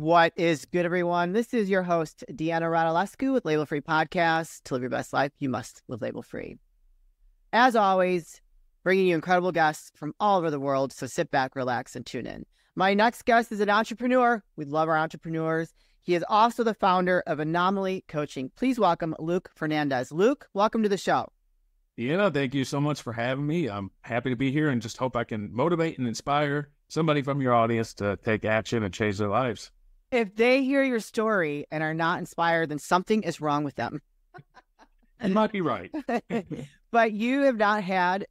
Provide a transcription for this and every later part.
What is good, everyone? This is your host, Deanna Radulescu with Label Free Podcast. To live your best life, you must live label free. As always, bringing you incredible guests from all over the world, so sit back, relax, and tune in. My next guest is an entrepreneur. We love our entrepreneurs. He is also the founder of Anomaly Coaching. Please welcome Luke Fernandez. Luke, welcome to the show. Deanna, thank you so much for having me. I'm happy to be here and just hope I can motivate and inspire somebody from your audience to take action and change their lives. If they hear your story and are not inspired, then something is wrong with them. You might be right. But you have not had,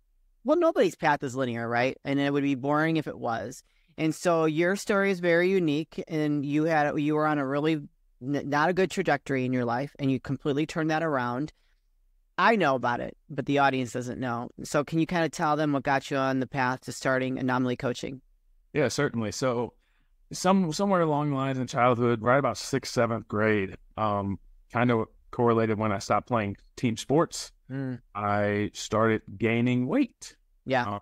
well, nobody's path is linear, right? And it would be boring if it was. And so your story is very unique, and you were on a really not a good trajectory in your life, and you completely turned that around. I know about it, but the audience doesn't know. So can you kind of tell them what got you on the path to starting Anomaly Coaching? Yeah, certainly. So somewhere along the lines in childhood, right about 6th, 7th grade, kind of correlated when I stopped playing team sports. I started gaining weight. Yeah.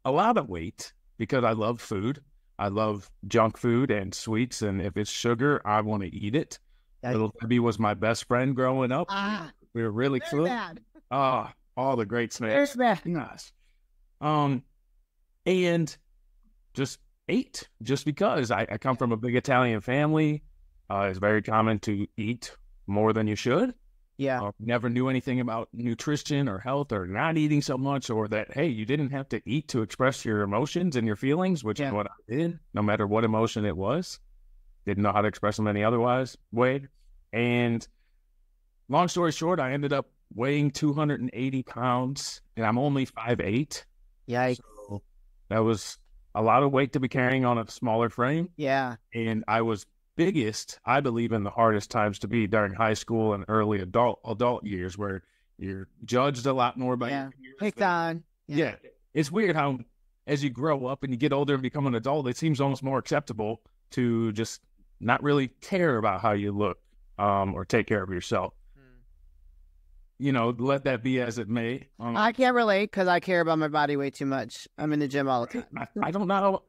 A lot of weight because I love food. I love junk food and sweets. And if it's sugar, I want to eat it. Little Debbie was my best friend growing up. We were really close. All the great snacks. Nice. And just ate just because I come from a big Italian family. It's very common to eat more than you should. Yeah. Never knew anything about nutrition or health or not eating so much, or that, hey, you didn't have to eat to express your emotions and your feelings, which is what I did, no matter what emotion it was. Didn't know how to express them any otherwise way. And long story short, I ended up weighing 280 pounds, and I'm only 5'8". Yikes. So that was a lot of weight to be carrying on a smaller frame. Yeah. And I was biggest, I believe, in the hardest times to be during high school and early adult years, where you're judged a lot more by your peers. Picked on. Yeah. It's weird how as you grow up and you get older and become an adult, it seems almost more acceptable to just not really care about how you look or take care of yourself. You know, let that be as it may. I can't relate because I care about my body way too much. I'm in the gym all the time. I don't know.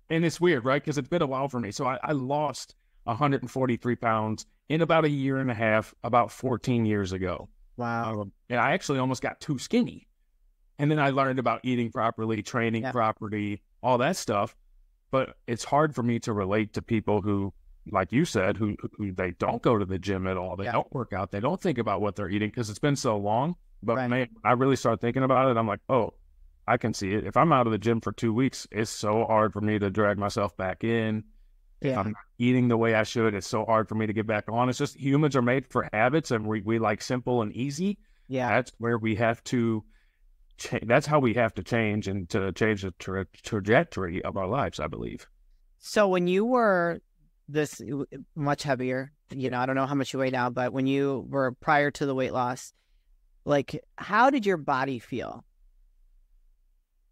And it's weird, right? Because it's been a while for me. So I lost 143 pounds in about a year and a half, about 14 years ago. Wow. And I actually almost got too skinny. And then I learned about eating properly, training properly, all that stuff. But it's hard for me to relate to people who, like you said, who they don't go to the gym at all. They don't work out. They don't think about what they're eating because it's been so long. But man, I really start thinking about it. I'm like, oh, I can see it. If I'm out of the gym for 2 weeks, it's so hard for me to drag myself back in. If I'm not eating the way I should, it's so hard for me to get back on. It's just humans are made for habits, and we like simple and easy. Yeah. That's where we have to that's how we have to change, and to change the trajectory of our lives, I believe. So when you were this much heavier, I don't know how much you weigh now, but when you were prior to the weight loss, like, how did your body feel?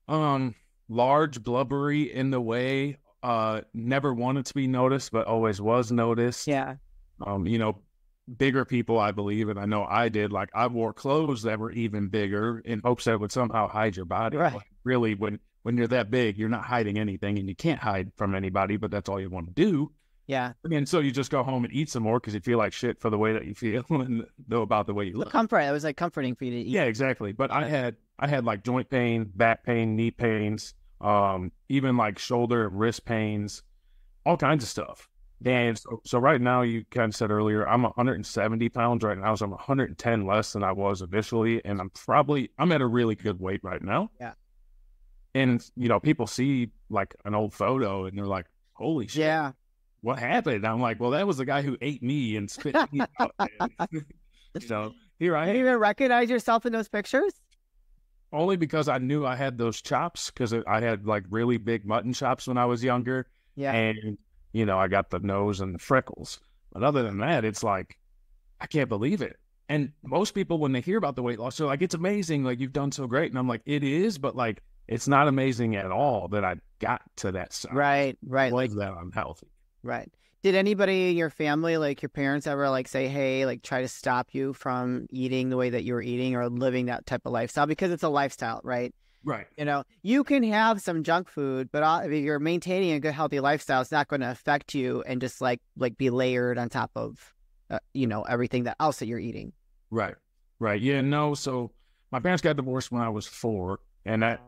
Large, blubbery in the way, never wanted to be noticed, but always was noticed. Yeah. Bigger people, I believe, and I know I did, like, I wore clothes that were even bigger in hopes that it would somehow hide your body. Right. Like, really, when you're that big, you're not hiding anything, and you can't hide from anybody, but that's all you want to do. Yeah. And so you just go home and eat some more because you feel like shit for the way that you feel and know about the way you look. Comfort. It was like comforting for you to eat. Yeah, exactly. But I had like joint pain, back pain, knee pains, even like shoulder and wrist pains, all kinds of stuff. And so right now, you kind of said earlier, I'm 170 pounds right now, so I'm 110 less than I was initially, and I'm at a really good weight right now. Yeah. And, people see like an old photo and they're like, holy shit. Yeah. What happened? I'm like, well, that was the guy who ate me and spit me out. So here I am. Did you even recognize yourself in those pictures? Only because I knew I had those chops, because I had like really big mutton chops when I was younger. Yeah. And, I got the nose and the freckles. But other than that, it's like, I can't believe it. And most people, when they hear about the weight loss, they're like, it's amazing. Like, you've done so great. And I'm like, it is, but like, it's not amazing at all that I got to that size. Right. Like that I'm healthy. Right. Did anybody in your family, like your parents, ever like say, hey, like try to stop you from eating the way that you were eating or living that type of lifestyle? Because it's a lifestyle, right? Right. You know, you can have some junk food, but if you're maintaining a good, healthy lifestyle, it's not going to affect you and just like be layered on top of, everything that else that you're eating. Right. Right. Yeah. No. So my parents got divorced when I was 4. And that,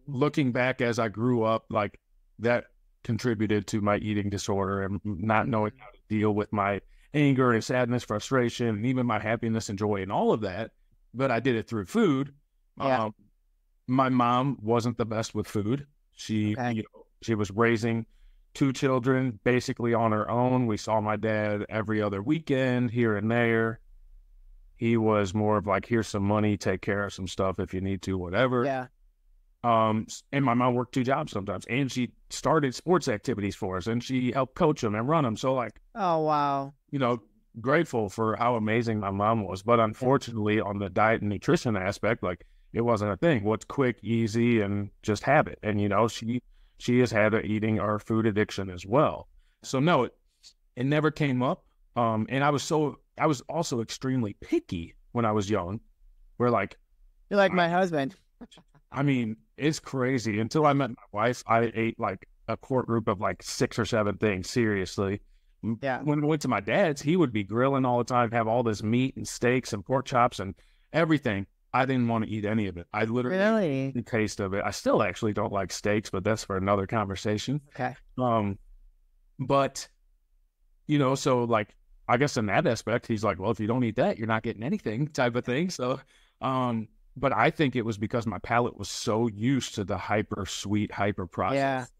looking back as I grew up, like that contributed to my eating disorder and not knowing how to deal with my anger and sadness, frustration, and even my happiness and joy and all of that. But I did it through food. Yeah. My mom wasn't the best with food. She was raising 2 children basically on her own. We saw my dad every other weekend here and there. He was more of like, here's some money, take care of some stuff if you need to, whatever. Yeah. And my mom worked 2 jobs sometimes, and she started sports activities for us, and she helped coach them and run them. So like, oh, wow. Grateful for how amazing my mom was. But unfortunately, on the diet and nutrition aspect, like it wasn't a thing. What's quick, easy, and just habit. And, she has had an eating or food addiction as well. So no, it never came up. And I was also extremely picky when I was young. Where like, you're like my husband. I mean, it's crazy. Until I met my wife, I ate like a core group of like 6 or 7 things. Seriously. Yeah. When we went to my dad's, he would be grilling all the time, have all this meat and steaks and pork chops and everything. I didn't want to eat any of it. I literally the taste of it. I still actually don't like steaks, but that's for another conversation. Okay. But so like, I guess in that aspect, he's like, well, if you don't eat that, you're not getting anything type of thing. So, but I think it was because my palate was so used to the hyper sweet, hyper processed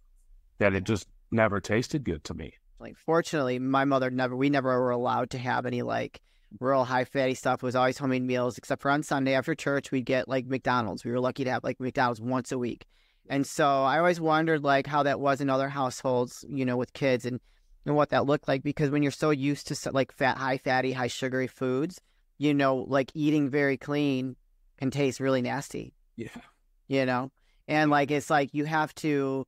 that it just never tasted good to me. Like, fortunately, my mother we never were allowed to have any like real high fatty stuff. It was always homemade meals, except for on Sunday after church, we'd get like McDonald's. We were lucky to have like McDonald's once a week. And so I always wondered like how that was in other households, with kids and what that looked like, because when you're so used to like high fatty, high sugary foods, like eating very clean can taste really nasty. Yeah. And like, it's like you have to,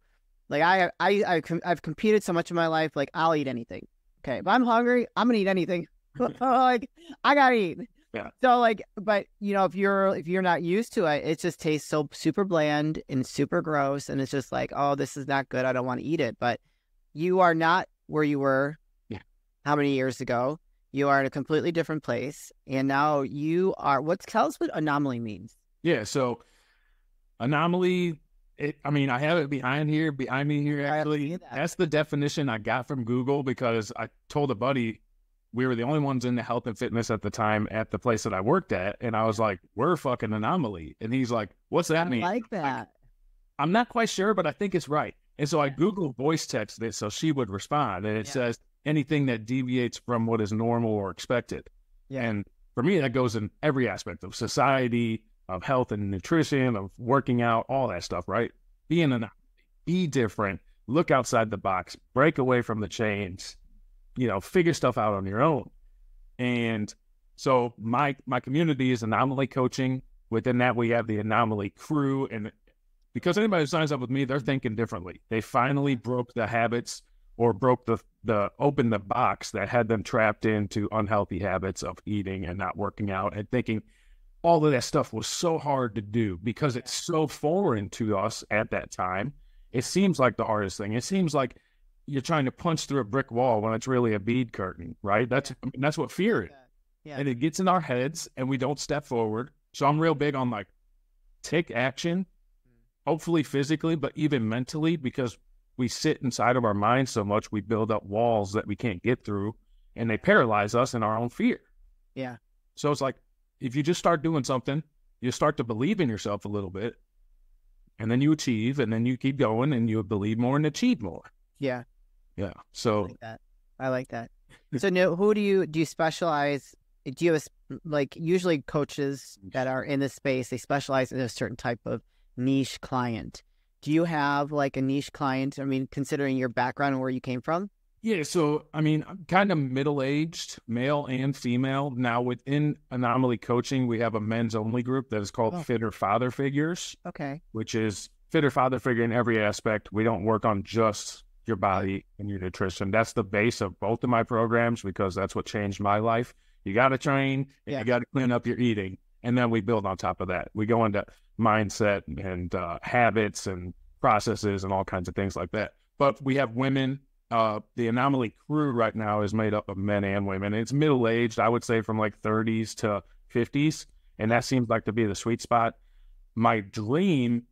like, I've competed so much in my life, like I'll eat anything. Okay. If I'm hungry, I'm gonna eat anything. Like, I gotta eat. Yeah. So like, but if you're not used to it, it just tastes so super bland and super gross. And it's just like, oh, this is not good. I don't want to eat it. But you are not where you were how many years ago. You are in a completely different place. And now you are, tell us what Anomaly means. Yeah. So Anomaly, I have it behind me here, actually. That's the definition I got from Google, because I told a buddy, we were the only ones in the health and fitness at the time at the place that I worked at. And I was like, we're a fucking anomaly. And he's like, what's that mean? I like that. I'm not quite sure, but I think it's right. And so I Googled voice text it so she would respond. And it says anything that deviates from what is normal or expected. Yeah. And for me, that goes in every aspect of society, of health and nutrition, of working out, all that stuff, right? Be an anomaly, be different, look outside the box, break away from the chains, figure stuff out on your own. And so my community is Anomaly coaching. Within that, we have the Anomaly crew. And because anybody who signs up with me, they're thinking differently. They finally broke the habits, or broke opened the box that had them trapped into unhealthy habits of eating and not working out, and thinking all of that stuff was so hard to do because it's so foreign to us at that time. It seems like the hardest thing. It seems like you're trying to punch through a brick wall when it's really a bead curtain, right? That's what fear is. Yeah. And it gets in our heads and we don't step forward. So I'm real big on like, take action, hopefully physically, but even mentally, because we sit inside of our minds so much, we build up walls that we can't get through, and they paralyze us in our own fear. Yeah. So it's like, if you just start doing something, you start to believe in yourself a little bit, and then you achieve, and then you keep going, and you believe more and achieve more. Yeah. Yeah. So I like that. So now, who do you specialize? Do you have usually coaches that are in this space, they specialize in a certain type of niche client. Do you have like a niche client? I mean, considering your background and where you came from? Yeah, so, I'm kind of middle-aged, male and female. Now, within Anomaly Coaching, we have a men's-only group that is called Fitter Father Figures. Okay. Which is fitter father figure in every aspect. We don't work on just your body and your nutrition. That's the base of both of my programs, because that's what changed my life. You got to train, and you got to clean up your eating. And then we build on top of that. We go into mindset and habits and processes and all kinds of things like that. But we have women. The Anomaly crew right now is made up of men and women. It's middle-aged, I would say from like 30s to 50s. And that seems like to be the sweet spot. My dream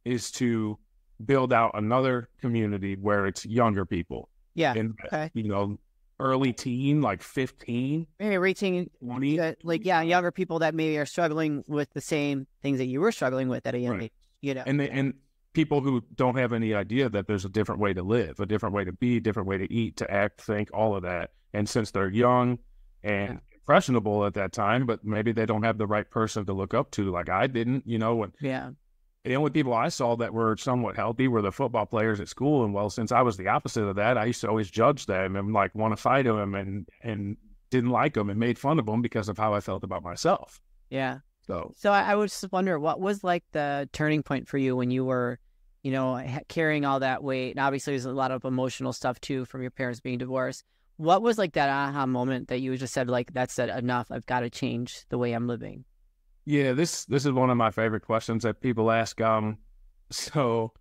is to build out another community where it's younger people. Yeah. And, okay. you know, early teen, like 15. Maybe reaching 20. Like, yeah, younger people that maybe are struggling with the same things that you were struggling with at a young age, you know. And people who don't have any idea that there's a different way to live, a different way to be, different way to eat, to act, think, all of that. And since they're young and impressionable at that time, but maybe they don't have the right person to look up to, like I didn't, you know. The only people I saw that were somewhat healthy were the football players at school. And well, since I was the opposite of that, I used to always judge them and like want to fight them and didn't like them and made fun of them because of how I felt about myself. Yeah. So I would just wonder, what was like the turning point for you when you were, you know, carrying all that weight? And obviously there's a lot of emotional stuff too from your parents being divorced. What was like that aha moment that you just said, like, that's it, enough, I've got to change the way I'm living? Yeah, this is one of my favorite questions that people ask. So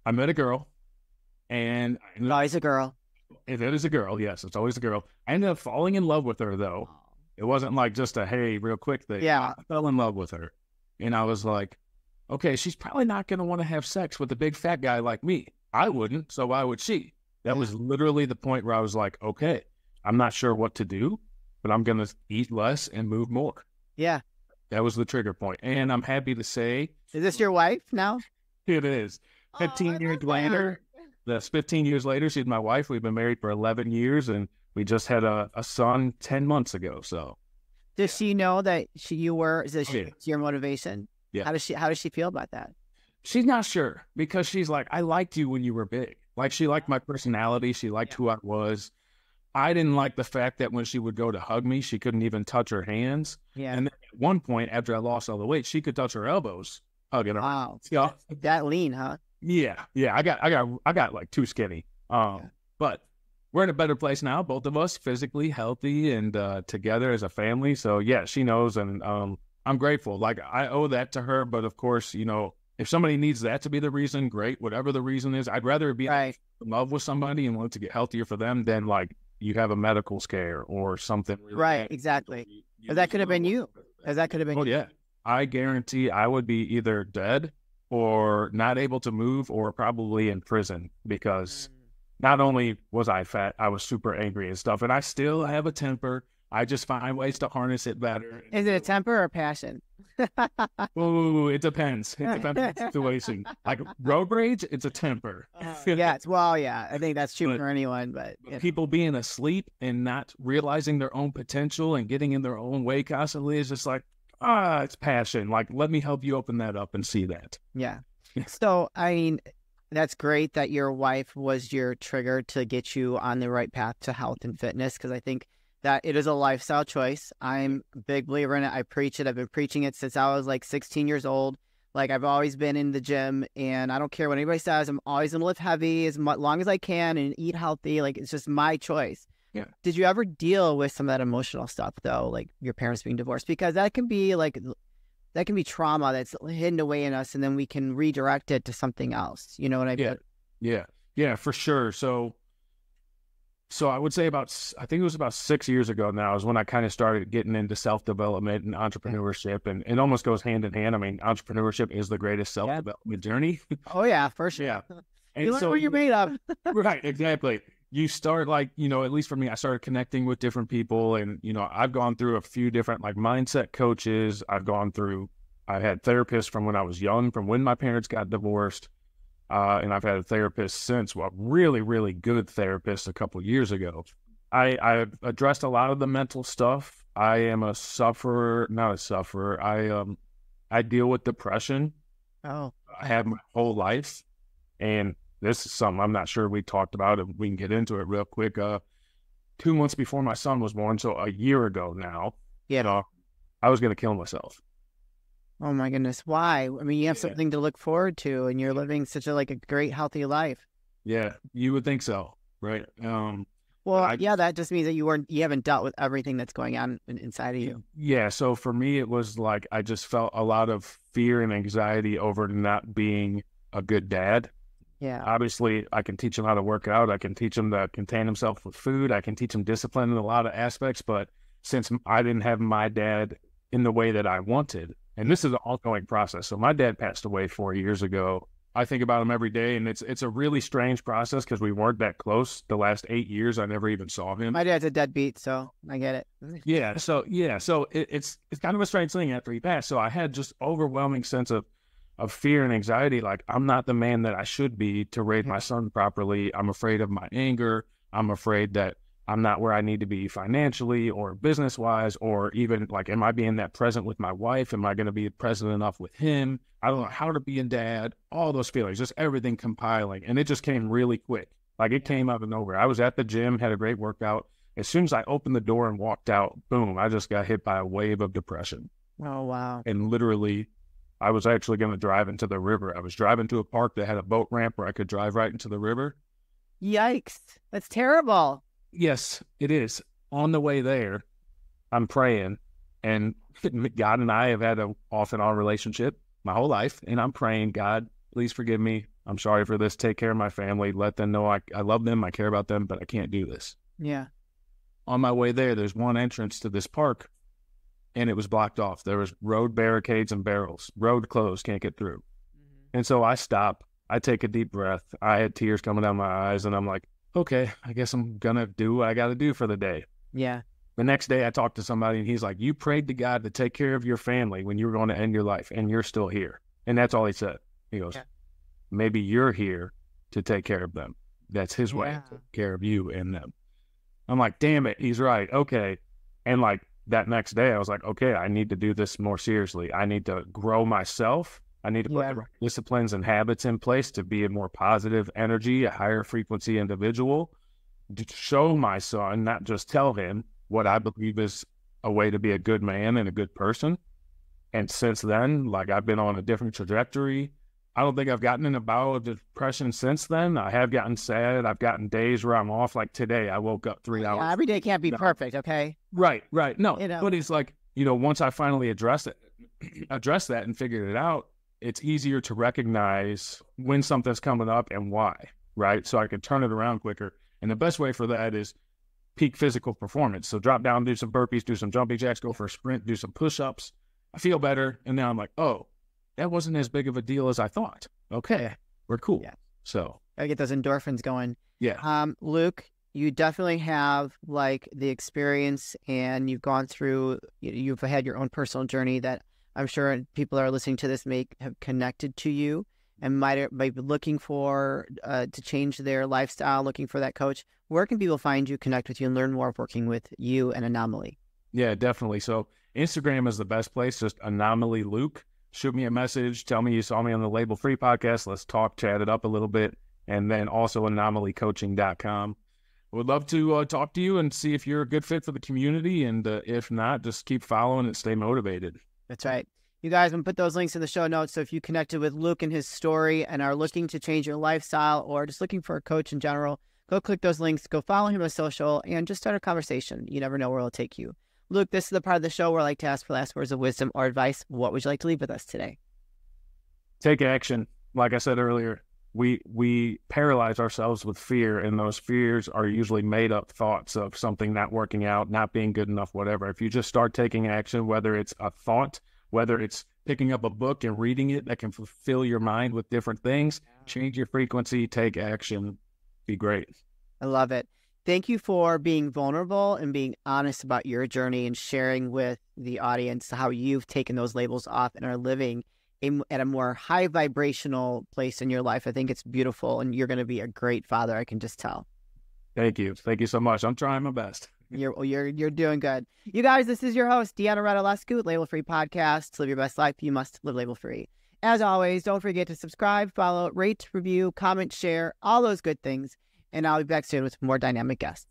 I met a girl, and It's always a girl. It is a girl, yes, it's always a girl. I ended up falling in love with her, though. It wasn't like just a hey, real quick thing. Yeah, I fell in love with her, and I was like, okay, she's probably not going to want to have sex with a big fat guy like me. I wouldn't, so why would she? That was literally the point where I was like, okay, I'm not sure what to do, but I'm going to eat less and move more. Yeah. That was the trigger point. And I'm happy to say... Is this your wife now? It is. 15 years later. That's 15 years later. She's my wife. We've been married for 11 years, and we just had a son 10 months ago. So, does she know that is this your motivation? Yeah. How does she feel about that? She's not sure, because she's like, I liked you when you were big. Like, she liked my personality. She liked who I was. I didn't like the fact that when she would go to hug me, she couldn't even touch her hands. Yeah. And then at one point, after I lost all the weight, she could touch her elbows hugging her. Wow. Yeah. That lean, huh? Yeah. Yeah. I got like too skinny. But we're in a better place now, both of us, physically healthy and together as a family. So yeah, she knows, and I'm grateful. Like, I owe that to her. But of course, you know, if somebody needs that to be the reason, great. Whatever the reason is, I'd rather be in love with somebody and want to get healthier for them than like you have a medical scare or something. Really right, exactly. But that could have been you. That could have been. Oh, yeah. I guarantee I would be either dead or not able to move or probably in prison, because not only was I fat, I was super angry and stuff. And I still have a temper. I just find ways to harness it better. Is it a temper or passion? Ooh, it depends. It depends on the situation. Like road rage, it's a temper. Yes. Well, yeah. I think that's true for anyone. But people being asleep and not realizing their own potential and getting in their own way constantly is just like, it's passion. Like, let me help you open that up and see that. Yeah. So, I mean, that's great that your wife was your trigger to get you on the right path to health and fitness, because I think that it is a lifestyle choice. I'm a big believer in it. I preach it. I've been preaching it since I was like 16 years old. Like, I've always been in the gym, and I don't care what anybody says. I'm always going to lift heavy as long as I can and eat healthy. Like, it's just my choice. Yeah. Did you ever deal with some of that emotional stuff, though, like your parents being divorced? Because that can be trauma that's hidden away in us, and then we can redirect it to something else. You know what I mean? Yeah, for sure. So I would say I think it was about 6 years ago now is when I kind of started getting into self-development and entrepreneurship, and it almost goes hand in hand. I mean, entrepreneurship is the greatest self-development journey. Oh yeah, for sure. Yeah. And you learn what you're made of. Right, exactly. You start, like, you know, at least for me, I started connecting with different people, and, you know, I've gone through a few different like mindset coaches. I had therapists from when I was young, from when my parents got divorced. And I've had a therapist since, well, really, really good therapist a couple of years ago. I've addressed a lot of the mental stuff. I am not a sufferer. I deal with depression. Oh, I have my whole life. And this is something I'm not sure we talked about, and we can get into it real quick. 2 months before my son was born, so a year ago now, I was going to kill myself. Oh my goodness. Why? I mean, you have something to look forward to, and you're living such a great, healthy life. Yeah, you would think so, right? Well, Well, yeah, that just means that you haven't dealt with everything that's going on inside of you. Yeah. So for me, it was like I just felt a lot of fear and anxiety over not being a good dad. Yeah. Obviously, I can teach him how to work out. I can teach him to contain himself with food. I can teach him discipline in a lot of aspects. But since I didn't have my dad in the way that I wanted, and this is an ongoing process. So my dad passed away 4 years ago. I think about him every day, and it's a really strange process because we weren't that close. The last 8 years, I never even saw him. My dad's a deadbeat, so I get it. So it's kind of a strange thing after he passed. So I had just overwhelming sense of fear and anxiety. Like, I'm not the man that I should be to raise my son properly. I'm afraid of my anger. I'm afraid that I'm not where I need to be financially or business-wise, or even like, am I being that present with my wife? Am I going to be present enough with him? I don't know how to be a dad, all those feelings, just everything compiling. And it just came really quick. Like, it came out of nowhere. I was at the gym, had a great workout. As soon as I opened the door and walked out, boom, I just got hit by a wave of depression. Oh, wow. And literally, I was actually going to drive into the river. I was driving to a park that had a boat ramp where I could drive right into the river. Yikes. That's terrible. Yes, it is. On the way there, I'm praying, and God and I have had an off and on relationship my whole life, and I'm praying, God, please forgive me. I'm sorry for this. Take care of my family. Let them know I love them. I care about them, but I can't do this. Yeah. On my way there, there's one entrance to this park, and it was blocked off. There was road barricades and barrels. Road closed, can't get through. And so I stop. I take a deep breath. I had tears coming down my eyes, and I'm like, okay, I guess I'm going to do what I got to do for the day. Yeah. The next day I talked to somebody, and he's like, you prayed to God to take care of your family when you were going to end your life, and you're still here. And that's all he said. He goes, maybe you're here to take care of them. That's his way to take care of you and them. I'm like, damn it, he's right. Okay. And like that next day I was like, okay, I need to do this more seriously. I need to grow myself. I need to put the right disciplines and habits in place to be a more positive energy, a higher frequency individual, to show my son, not just tell him what I believe is a way to be a good man and a good person. And since then, like, I've been on a different trajectory. I don't think I've gotten in a bout of depression since then. I have gotten sad. I've gotten days where I'm off. Like today, I woke up 3 hours. Yeah, every day can't be perfect, okay? Right. No, but it's like, once I finally address that and figured it out, it's easier to recognize when something's coming up and why, right? So I can turn it around quicker. And the best way for that is peak physical performance. So drop down, do some burpees, do some jumping jacks, go for a sprint, do some push-ups. I feel better. And now I'm like, oh, that wasn't as big of a deal as I thought. Okay, we're cool. Yeah. So gotta get those endorphins going. Yeah. Luke, you definitely have like the experience, and you've gone through, you've had your own personal journey that I'm sure people that are listening to this may have connected to you and might be looking for to change their lifestyle, looking for that coach. Where can people find you, connect with you, and learn more of working with you and Anomaly? Yeah, definitely. So Instagram is the best place, just Anomaly Luke. Shoot me a message. Tell me you saw me on the Label Free podcast. Let's talk, chat it up a little bit. And then also anomalycoaching.com. Would love to talk to you and see if you're a good fit for the community. And if not, just keep following and stay motivated. That's right. You guys, I'm going to put those links in the show notes. So if you connected with Luke and his story and are looking to change your lifestyle or just looking for a coach in general, go click those links, go follow him on social, and just start a conversation. You never know where it'll take you. Luke, this is the part of the show where I like to ask for last words of wisdom or advice. What would you like to leave with us today? Take action. Like I said earlier, we paralyze ourselves with fear, and those fears are usually made up thoughts of something not working out, not being good enough, whatever. If you just start taking action, whether it's a thought, whether it's picking up a book and reading it that can fulfill your mind with different things, change your frequency, take action, be great. I love it. Thank you for being vulnerable and being honest about your journey and sharing with the audience how you've taken those labels off and are living at a more high vibrational place in your life. I think it's beautiful, and you're going to be a great father. I can just tell. Thank you. Thank you so much. I'm trying my best. You're doing good. You guys, this is your host, Deanna Radulescu with Label Free Podcast. To live your best life, you must live label free. As always, don't forget to subscribe, follow, rate, review, comment, share, all those good things. And I'll be back soon with more dynamic guests.